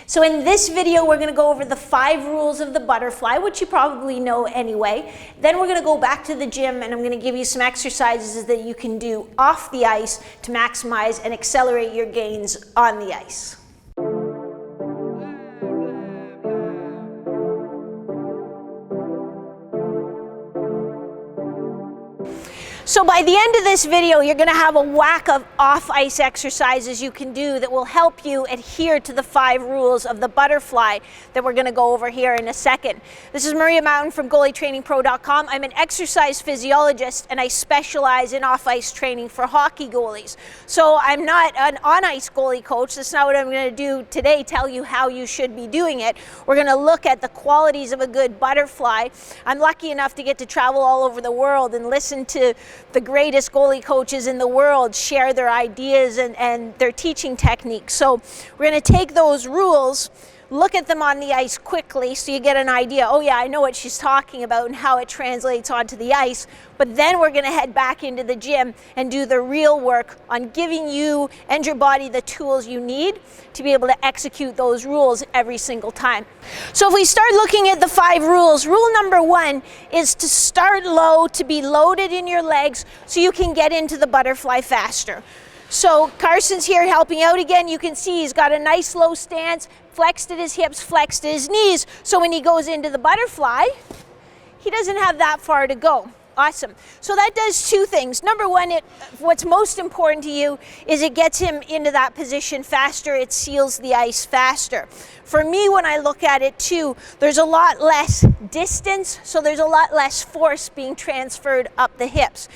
So in this video, we're going to go over the 5 rules of the butterfly, which you probably know anyway. Then we're going to go back to the gym and I'm going to give you some exercises that you can do off the ice to maximize and accelerate your gains on the ice. So by the end of this video, you're going to have a whack of off-ice exercises you can do that will help you adhere to the 5 rules of the butterfly that we're going to go over here in a second. This is Maria Mountain from GoalieTrainingPro.com. I'm an exercise physiologist and I specialize in off-ice training for hockey goalies. So I'm not an on-ice goalie coach. That's not what I'm going to do today, tell you how you should be doing it. We're going to look at the qualities of a good butterfly. I'm lucky enough to get to travel all over the world and listen to the greatest goalie coaches in the world share their ideas and their teaching techniques. So we're going to take those rules, look at them on the ice quickly so you get an idea, oh yeah, I know what she's talking about and how it translates onto the ice. But then we're going to head back into the gym and do the real work on giving you and your body the tools you need to be able to execute those rules every single time. So if we start looking at the 5 rules, rule number 1 is to start low, to be loaded in your legs so you can get into the butterfly faster. So Carson's here helping out again. You can see he's got a nice low stance, flexed at his hips, flexed at his knees. So when he goes into the butterfly, he doesn't have that far to go. Awesome. So that does 2 things. Number 1, what's most important to you is it gets him into that position faster. It seals the ice faster. For me, when I look at it too, there's a lot less distance, so there's a lot less force being transferred up the hips.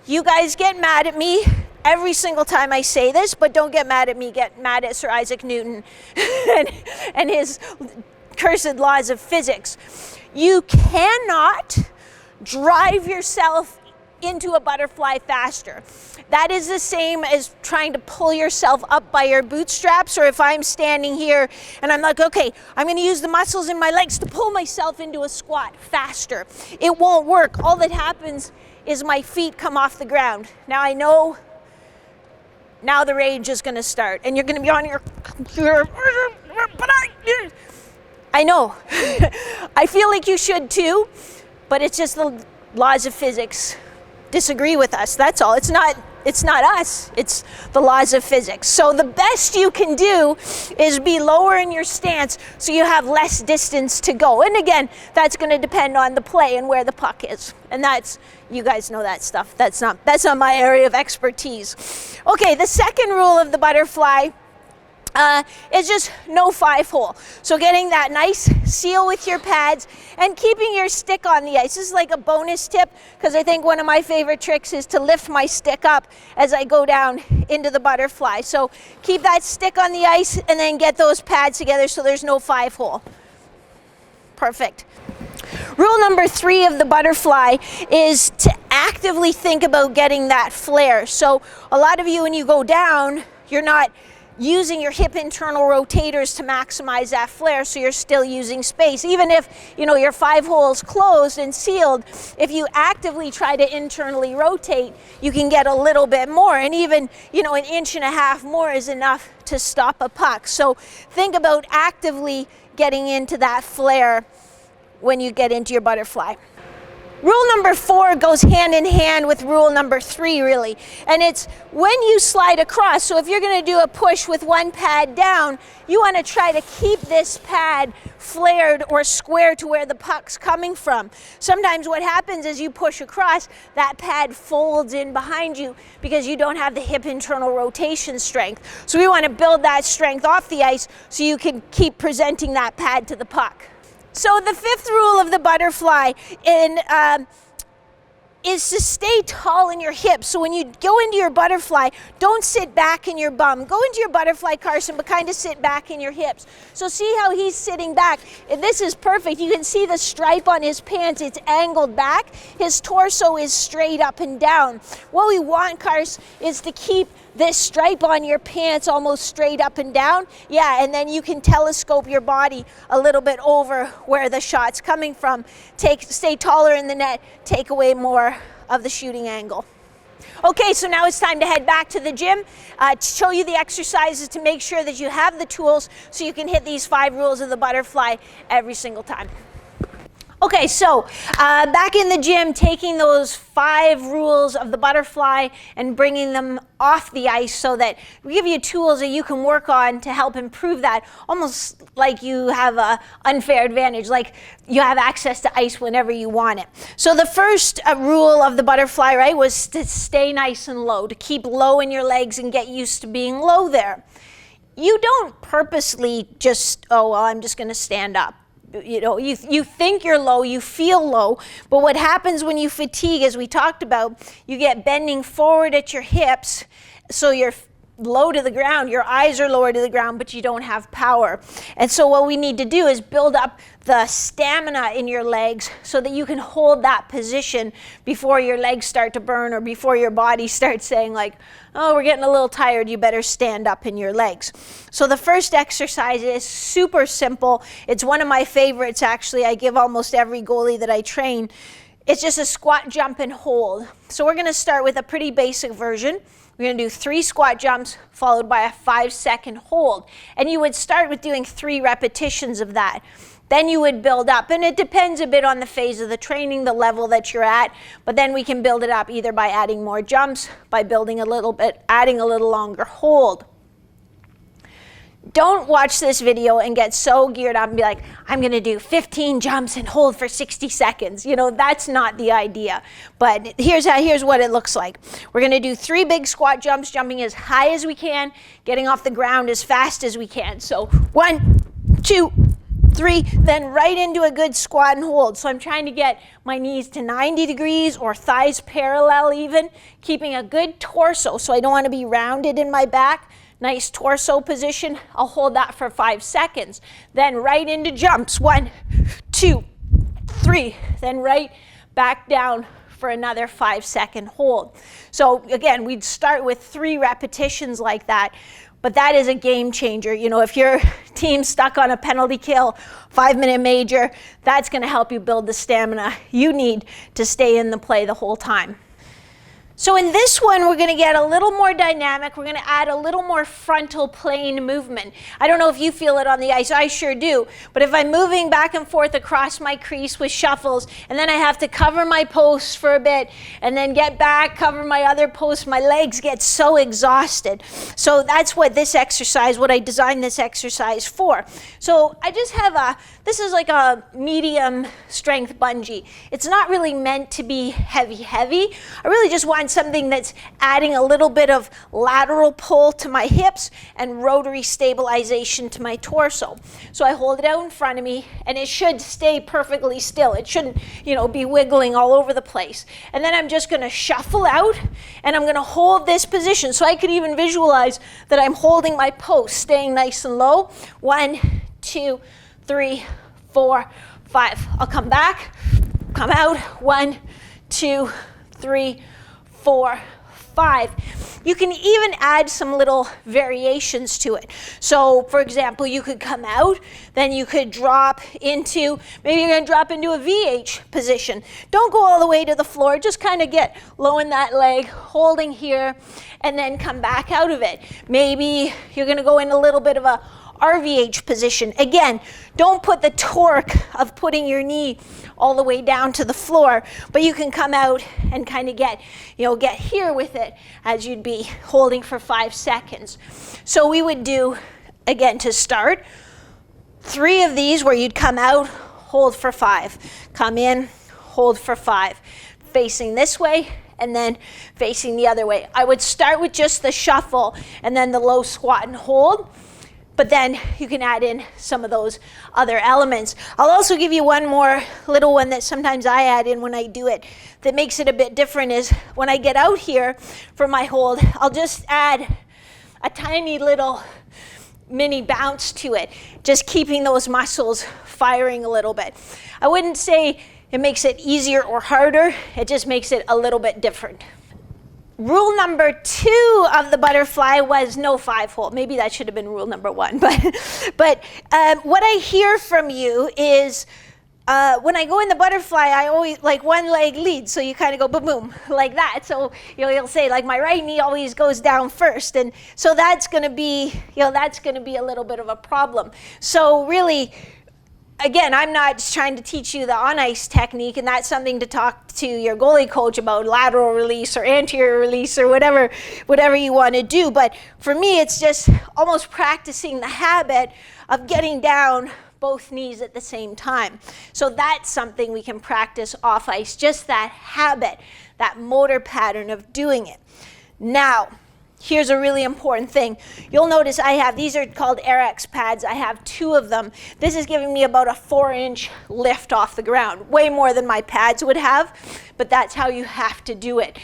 You guys get mad at me every single time I say this, but don't get mad at me. Get mad at Sir Isaac Newton and his cursed laws of physics. You cannot drive yourself into a butterfly faster. That is the same as trying to pull yourself up by your bootstraps, or if I'm standing here and I'm like, okay, I'm going to use the muscles in my legs to pull myself into a squat faster. It won't work. All that happens is my feet come off the ground. Now I know, now the rage is going to start and you're going to be on your but I know. I feel like you should too. But it's just the laws of physics disagree with us. That's all. It's not us. It's the laws of physics. So the best you can do is be lower in your stance so you have less distance to go. And again, that's going to depend on the play and where the puck is. And that's, you guys know that stuff. That's not my area of expertise. Okay, the second rule of the butterfly is just no 5-hole. So getting that nice seal with your pads and keeping your stick on the ice. This is like a bonus tip because I think one of my favorite tricks is to lift my stick up as I go down into the butterfly. So keep that stick on the ice and then get those pads together so there's no 5-hole. Perfect. Rule number 3 of the butterfly is to actively think about getting that flare. So a lot of you, when you go down, you're not using your hip internal rotators to maximize that flare, so you're still using space. Even if, your 5 holes closed and sealed, if you actively try to internally rotate, you can get a little bit more. And even, an inch and a half more is enough to stop a puck. So think about actively getting into that flare when you get into your butterfly. Rule number 4 goes hand in hand with rule number 3, really. And it's when you slide across. So if you're going to do a push with one pad down, you want to try to keep this pad flared or square to where the puck's coming from. Sometimes what happens is you push across, that pad folds in behind you because you don't have the hip internal rotation strength. So we want to build that strength off the ice so you can keep presenting that pad to the puck. So the 5th rule of the butterfly is to stay tall in your hips. So when you go into your butterfly, don't sit back in your bum. Go into your butterfly, Carson, but kind of sit back in your hips. So see how he's sitting back? This is perfect. You can see the stripe on his pants. It's angled back. His torso is straight up and down. What we want, Carson, is to keep this stripe on your pants almost straight up and down. Yeah, and then you can telescope your body a little bit over where the shot's coming from. Stay taller in the net, take away more of the shooting angle. Okay, so now it's time to head back to the gym to show you the exercises to make sure that you have the tools so you can hit these 5 rules of the butterfly every single time. Okay, so back in the gym, taking those 5 rules of the butterfly and bringing them off the ice so that we give you tools that you can work on to help improve that, almost like you have an unfair advantage, like you have access to ice whenever you want it. So the first rule of the butterfly, right, was to stay nice and low, to keep low in your legs and get used to being low there. You don't purposely just, oh, well, I'm just going to stand up. You know, you think you're low, you feel low, but what happens when you fatigue, as we talked about, you get bending forward at your hips, so you're low to the ground, your eyes are lower to the ground, but you don't have power. And so what we need to do is build up the stamina in your legs so that you can hold that position before your legs start to burn or before your body starts saying like, oh, we're getting a little tired, you better stand up in your legs. So the first exercise is super simple. It's one of my favorites, actually. I give almost every goalie that I train. It's just a squat, jump, and hold. So we're going to start with a pretty basic version. We're going to do 3 squat jumps followed by a 5-second hold. And you would start with doing 3 repetitions of that. Then you would build up, and it depends a bit on the phase of the training, the level that you're at, but then we can build it up either by adding more jumps, by building a little bit, adding a little longer hold. Don't watch this video and get so geared up and be like, I'm going to do 15 jumps and hold for 60 seconds. You know, that's not the idea. But here's what it looks like. We're going to do 3 big squat jumps, jumping as high as we can, getting off the ground as fast as we can. So 1, 2, 3, then right into a good squat and hold. So I'm trying to get my knees to 90 degrees or thighs parallel even, keeping a good torso. So I don't want to be rounded in my back. Nice torso position. I'll hold that for 5 seconds. Then right into jumps. 1, 2, 3. Then right back down for another 5-second hold. So again, we'd start with 3 repetitions like that. But that is a game changer. You know, if your team's stuck on a penalty kill, 5-minute major, that's going to help you build the stamina you need to stay in the play the whole time. So in this one, we're going to get a little more dynamic. We're going to add a little more frontal plane movement. I don't know if you feel it on the ice. I sure do. But if I'm moving back and forth across my crease with shuffles, and then I have to cover my posts for a bit, and then get back, cover my other posts, my legs get so exhausted. So that's what this exercise, what I designed this exercise for. So I just have this is like a medium strength bungee. It's not really meant to be heavy. I really just want something that's adding a little bit of lateral pull to my hips and rotary stabilization to my torso. So I hold it out in front of me, and it should stay perfectly still. It shouldn't, you know, be wiggling all over the place. And then I'm just going to shuffle out, and I'm going to hold this position. So I could even visualize that I'm holding my post, staying nice and low. 1, 2, 3, 4, 5. I'll come back, come out. 1, 2, 3, 4, 5. You can even add some little variations to it. So for example, you could come out, then you could drop into, maybe you're going to drop into a VH position. Don't go all the way to the floor, just kind of get low in that leg, holding here, and then come back out of it. Maybe you're going to go in a little bit of a RVH position. Again, don't put the torque of putting your knee all the way down to the floor, but you can come out and kind of get here with it as you'd be holding for 5 seconds. So we would do, again, to start, 3 of these where you'd come out, hold for 5, come in, hold for 5, facing this way, and then facing the other way. I would start with just the shuffle and then the low squat and hold. But then you can add in some of those other elements. I'll also give you one more little one that sometimes I add in when I do it that makes it a bit different is when I get out here for my hold, I'll just add a tiny little mini bounce to it, just keeping those muscles firing a little bit. I wouldn't say it makes it easier or harder, it just makes it a little bit different. Rule number 2 of the butterfly was no 5-hold. Maybe that should have been rule number 1. But what I hear from you is When I go in the butterfly, I always, like, one leg leads, so you kind of go boom, boom, like that. So you'll say, like, my right knee always goes down first, and so that's going to be, that's going to be a little bit of a problem. So really, again, I'm not trying to teach you the on-ice technique, and that's something to talk to your goalie coach about, lateral release or anterior release or whatever you want to do. But for me, it's just almost practicing the habit of getting down both knees at the same time. So that's something we can practice off ice, just that habit, that motor pattern of doing it. Now, here's a really important thing. You'll notice I have, these are called RX pads. I have 2 of them. This is giving me about a 4-inch lift off the ground, way more than my pads would have, but that's how you have to do it.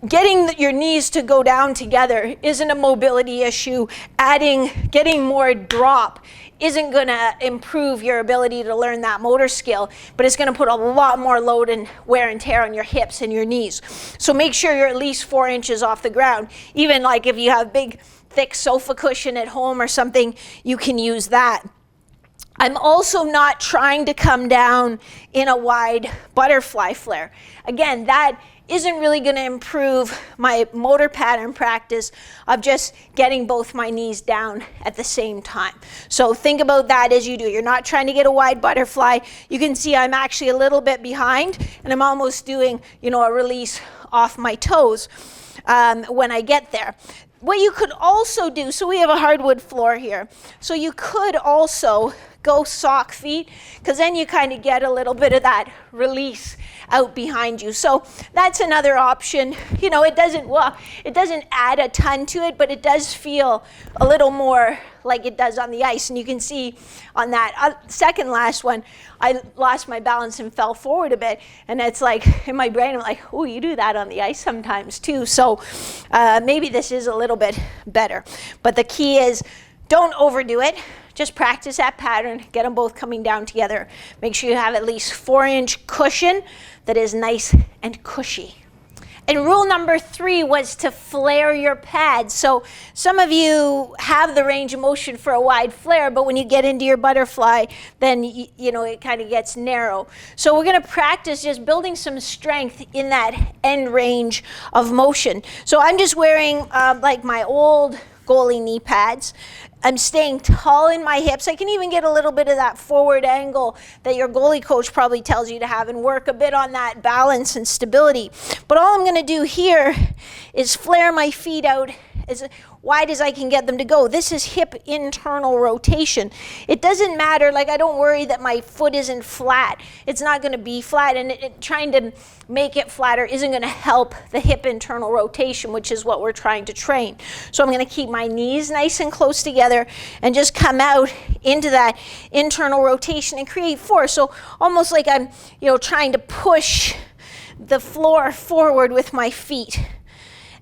Getting your knees to go down together isn't a mobility issue. Getting more drop isn't going to improve your ability to learn that motor skill, but it's going to put a lot more load and wear and tear on your hips and your knees. So make sure you're at least 4 inches off the ground. Even like if you have big, thick sofa cushion at home or something, you can use that. I'm also not trying to come down in a wide butterfly flare. Again, that isn't really going to improve my motor pattern practice of just getting both my knees down at the same time. So think about that as you do. You're not trying to get a wide butterfly. You can see I'm actually a little bit behind, and I'm almost doing, a release off my toes when I get there. What you could also do, so we have a hardwood floor here, so you could also go sock feet, because then you kind of get a little bit of that release out behind you. So that's another option. It doesn't add a ton to it, but it does feel a little more like it does on the ice. And you can see on that second last one, I lost my balance and fell forward a bit. And it's like, in my brain, I'm like, oh, you do that on the ice sometimes too. So maybe this is a little bit better. But the key is, don't overdo it. Just practice that pattern, get them both coming down together. Make sure you have at least 4-inch cushion that is nice and cushy. And rule number 3 was to flare your pads. So some of you have the range of motion for a wide flare, but when you get into your butterfly, then it kind of gets narrow. So we're going to practice just building some strength in that end range of motion. So I'm just wearing like my old goalie knee pads. I'm staying tall in my hips. I can even get a little bit of that forward angle that your goalie coach probably tells you to have and work a bit on that balance and stability. But all I'm going to do here is flare my feet out as wide as I can get them to go. This is hip internal rotation. It doesn't matter, like I don't worry that my foot isn't flat. It's not going to be flat, and trying to make it flatter isn't going to help the hip internal rotation, which is what we're trying to train. So I'm going to keep my knees nice and close together and just come out into that internal rotation and create force. So almost like I'm, trying to push the floor forward with my feet.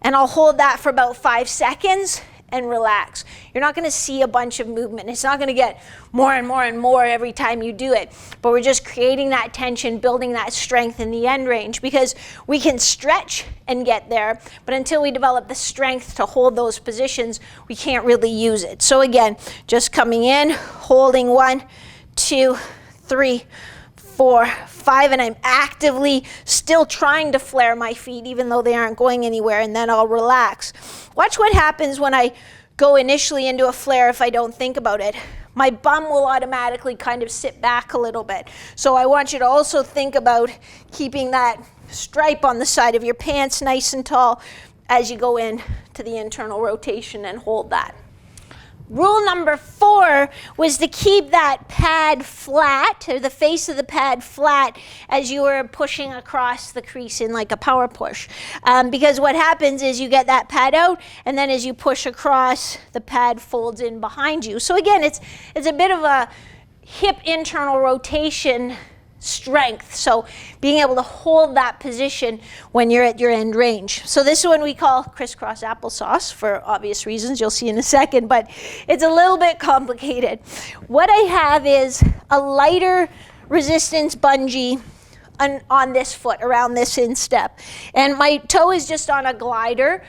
And I'll hold that for about 5 seconds and relax. You're not going to see a bunch of movement. It's not going to get more and more and more every time you do it. But we're just creating that tension, building that strength in the end range, because we can stretch and get there, but until we develop the strength to hold those positions, we can't really use it. So again, just coming in, holding 1, 2, 3, 4, 5, and I'm actively still trying to flare my feet even though they aren't going anywhere, and then I'll relax. Watch what happens when I go initially into a flare if I don't think about it. My bum will automatically kind of sit back a little bit. So I want you to also think about keeping that stripe on the side of your pants nice and tall as you go in to the internal rotation and hold that. Rule number 4 was to keep that pad flat, or the face of the pad flat, as you were pushing across the crease in like a power push. Because what happens is you get that pad out, and then as you push across, the pad folds in behind you. So again, it's a bit of a hip internal rotation strength. So being able to hold that position when you're at your end range. So this one we call crisscross applesauce for obvious reasons you'll see in a second, but it's a little bit complicated. What I have is a lighter resistance bungee on this foot, around this instep. And my toe is just on a glider.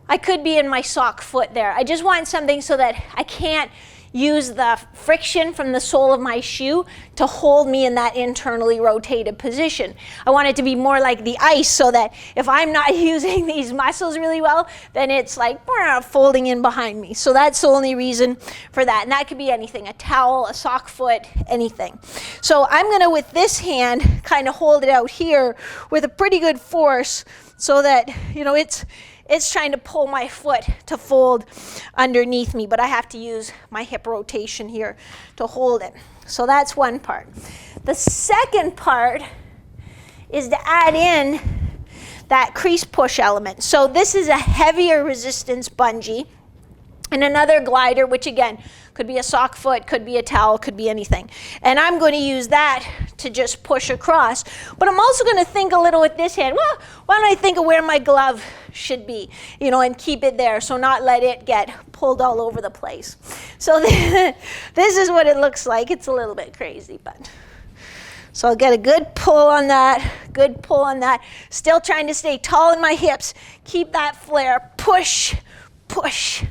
I could be in my sock foot there. I just want something so that I can't use the friction from the sole of my shoe to hold me in that internally rotated position. I want it to be more like the ice, so that if I'm not using these muscles really well, then it's like folding in behind me. So that's the only reason for that. And that could be anything, a towel, a sock foot, anything. So I'm gonna, with this hand, kind of hold it out here with a pretty good force, so that, you know, it's trying to pull my foot to fold underneath me, but I have to use my hip rotation here to hold it. So that's one part. The second part is to add in that crease push element. So this is a heavier resistance bungee, and another glider, which again could be a sock foot, could be a towel, could be anything. And I'm going to use that to just push across. But I'm also going to think a little with this hand, well, why don't I think of where my glove should be, you know, and keep it there, so not let it get pulled all over the place. So this is what it looks like. It's a little bit crazy, but. So I'll get a good pull on that, good pull on that. Still trying to stay tall in my hips. Keep that flare. Push, push.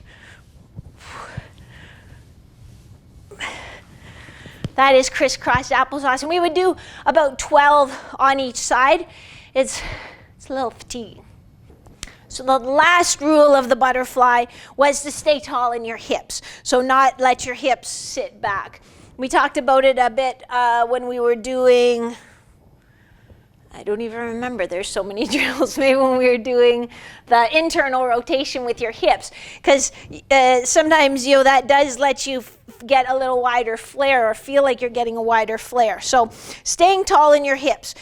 That is crisscross applesauce. And we would do about 12 on each side. It's a little fatiguing. So the last rule of the butterfly was to stay tall in your hips. So not let your hips sit back. We talked about it a bit when we were doing, I don't even remember, there's so many drills, maybe when we were doing the internal rotation with your hips. Because sometimes, you know, that does let you get a little wider flare, or feel like you're getting a wider flare. So staying tall in your hips.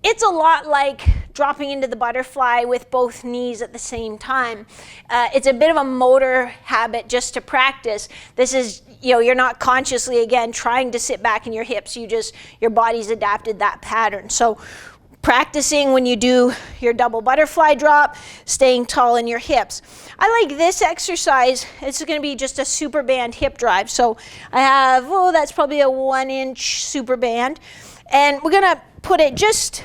It's a lot like dropping into the butterfly with both knees at the same time. It's a bit of a motor habit just to practice. This is, you know, you're not consciously, again, trying to sit back in your hips. Your body's adapted that pattern. So practicing when you do your double butterfly drop, staying tall in your hips. I like this exercise. It's going to be just a super band hip drive. So I have, that's probably a 1-inch super band. And we're going to put it just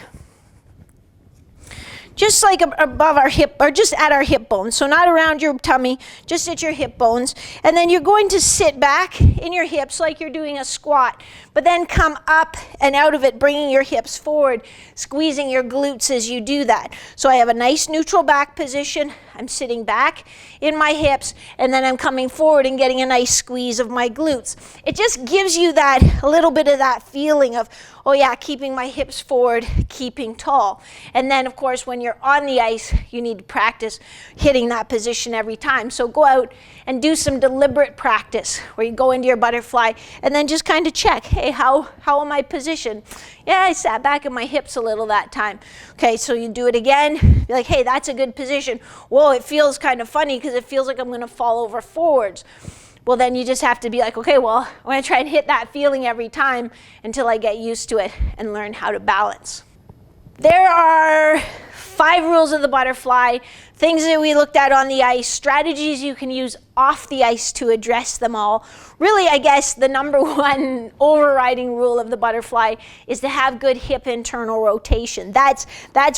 like above our hip, or just at our hip bones. So not around your tummy, just at your hip bones. And then you're going to sit back in your hips like you're doing a squat, but then come up and out of it, bringing your hips forward, squeezing your glutes as you do that. So I have a nice neutral back position. I'm sitting back in my hips, and then I'm coming forward and getting a nice squeeze of my glutes. It just gives you that, a little bit of that feeling of, oh yeah, keeping my hips forward, keeping tall. And then of course, when you're on the ice, you need to practice hitting that position every time. So go out and do some deliberate practice where you go into your butterfly and then just kind of check, hey, how am I positioned? Yeah, I sat back in my hips a little that time. Okay, so you do it again, be like, hey, that's a good position. Whoa, it feels kind of funny because it feels like I'm gonna fall over forwards. Well, then you just have to be like, okay, well, I'm gonna try and hit that feeling every time until I get used to it and learn how to balance. There are 5 rules of the butterfly, things that we looked at on the ice, strategies you can use off the ice to address them all. Really, I guess the number one overriding rule of the butterfly is to have good hip internal rotation. That's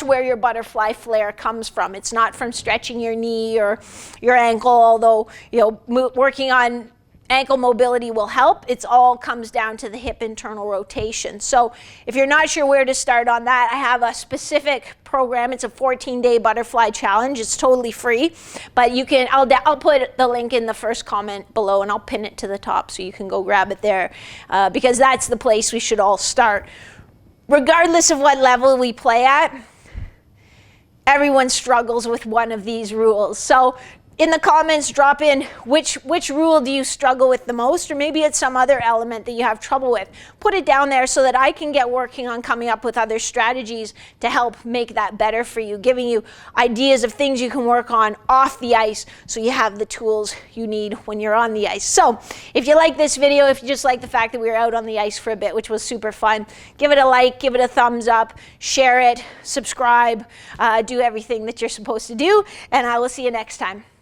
where your butterfly flare comes from. It's not from stretching your knee or your ankle, although, you know, working on ankle mobility will help. It all comes down to the hip internal rotation. So if you're not sure where to start on that, I have a specific program. It's a 14-day butterfly challenge. It's totally free, but you can, I'll put the link in the first comment below, and I'll pin it to the top so you can go grab it there, because that's the place we should all start. Regardless of what level we play at, everyone struggles with one of these rules. So in the comments, drop in which rule do you struggle with the most, or maybe it's some other element that you have trouble with. Put it down there so that I can get working on coming up with other strategies to help make that better for you, giving you ideas of things you can work on off the ice so you have the tools you need when you're on the ice. So if you like this video, if you just like the fact that we were out on the ice for a bit, which was super fun, give it a like, give it a thumbs up, share it, subscribe, do everything that you're supposed to do, and I will see you next time.